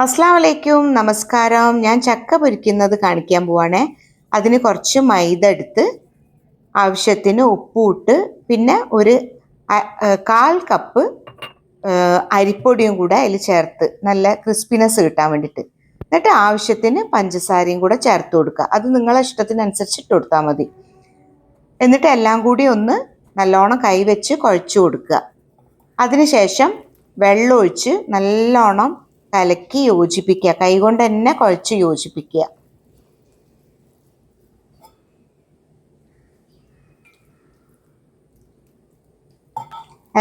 അസ്സലാമു അലൈക്കും, നമസ്കാരം. ഞാൻ ചക്ക പൊരിക്കുന്നത് കാണിക്കാൻ പോവാണേ. അതിന് കുറച്ച് മൈദ എടുത്ത് ആവശ്യത്തിന് ഉപ്പും ഇട്ട് പിന്നെ ഒരു 1/4 കപ്പ് അരിപ്പൊടിയും കൂടെ അതിൽ ചേർത്ത് നല്ല ക്രിസ്പിനെസ് കിട്ടാൻ വേണ്ടിയിട്ട്. എന്നിട്ട് ആവശ്യത്തിന് പഞ്ചസാരയും കൂടെ ചേർത്ത് കൊടുക്കുക. അത് നിങ്ങളെ ഇഷ്ടത്തിനനുസരിച്ച് ഇട്ട് കൊടുത്താൽ മതി. എന്നിട്ട് എല്ലാം കൂടി ഒന്ന് നല്ലോണം കൈവച്ച് കുഴച്ച് കൊടുക്കുക. അതിനുശേഷം വെള്ളം ഒഴിച്ച് നല്ലോണം കലക്കി യോജിപ്പിക്കുക. കൈകൊണ്ട് തന്നെ കുഴച്ച് യോജിപ്പിക്കുക.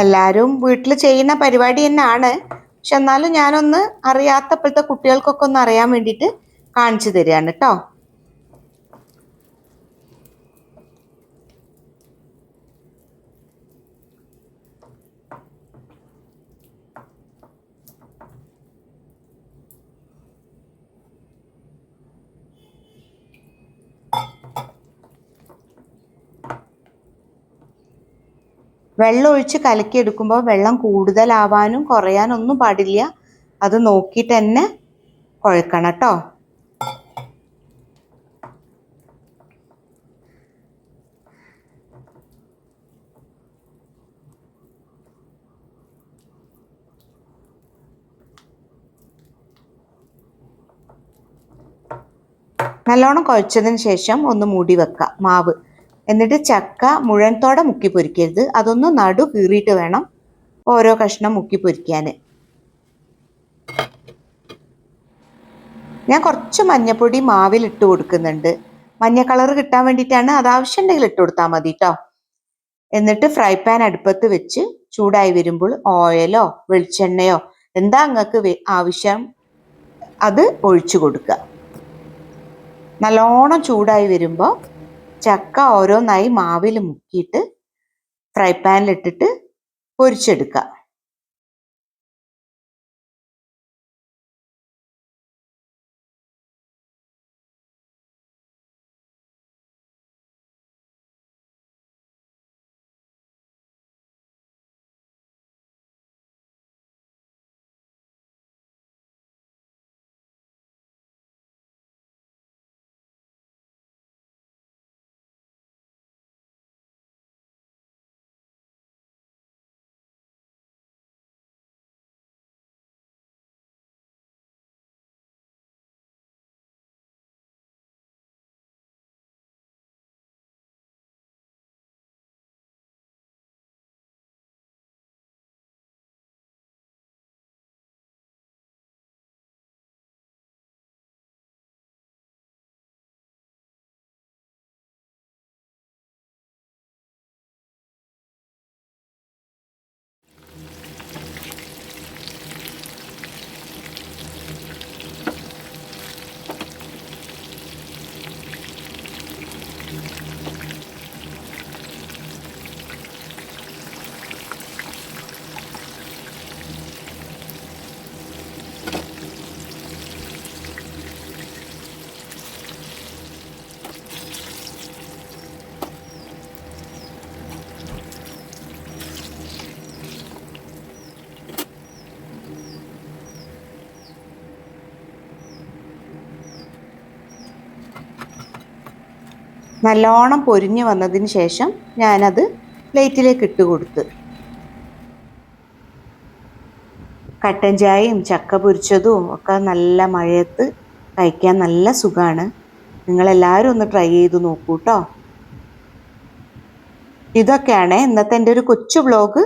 എല്ലാവരും വീട്ടിൽ ചെയ്യുന്ന പരിപാടി തന്നെയാണ്. പക്ഷെ എന്നാലും ഞാനൊന്ന് അറിയാത്തപ്പോഴത്തെ കുട്ടികൾക്കൊക്കെ ഒന്ന് അറിയാൻ വേണ്ടിയിട്ട് കാണിച്ചു തരികയാണ് കേട്ടോ. വെള്ളം ഒഴിച്ച് കലക്കിയെടുക്കുമ്പോൾ വെള്ളം കൂടുതലാവാനും കുറയാനും ഒന്നും പാടില്ല. അത് നോക്കിയിട്ട് തന്നെ കുഴക്കണം കേട്ടോ. നല്ലോണം കുഴച്ചതിന് ശേഷം ഒന്ന് മൂടി വെക്കുക മാവ്. എന്നിട്ട് ചക്ക മുഴുവനത്തോടെ മുക്കി പൊരിക്കരുത്. അതൊന്ന് നടു കീറിയിട്ട് വേണം ഓരോ കഷ്ണം മുക്കി പൊരിക്കാൻ. ഞാൻ കുറച്ച് മഞ്ഞപ്പൊടി മാവിൽ ഇട്ട് കൊടുക്കുന്നുണ്ട്. മഞ്ഞ കളർ കിട്ടാൻ വേണ്ടിയിട്ടാണ്. അത് ആവശ്യമുണ്ടെങ്കിൽ ഇട്ട് കൊടുത്താൽ മതി കേട്ടോ. എന്നിട്ട് ഫ്രൈ പാൻ അടുപ്പത്ത് വെച്ച് ചൂടായി വരുമ്പോൾ ഓയിലോ വെളിച്ചെണ്ണയോ എന്താ നിങ്ങൾക്ക് ആവശ്യം അത് ഒഴിച്ചു കൊടുക്കുക. നല്ലോണം ചൂടായി വരുമ്പോൾ ചക്ക ഓരോന്നായി മാവിൽ മുക്കിയിട്ട് ഫ്രൈ പാനിലിട്ടിട്ട് പൊരിച്ചെടുക്കുക. നല്ലോണം പൊരിഞ്ഞു വന്നതിന് ശേഷം ഞാനത് പ്ലേറ്റിലേക്ക് ഇട്ട് കൊടുത്ത്. കട്ടൻ ചായയും ചക്ക പൊരിച്ചതും ഒക്കെ നല്ല മഴയത്ത് കഴിക്കാൻ നല്ല സുഖമാണ്. നിങ്ങളെല്ലാവരും ഒന്ന് ട്രൈ ചെയ്ത് നോക്കൂ കേട്ടോ. ഇതൊക്കെയാണ് ഇന്നത്തെ എൻ്റെ ഒരു കൊച്ചു വ്ലോഗ്.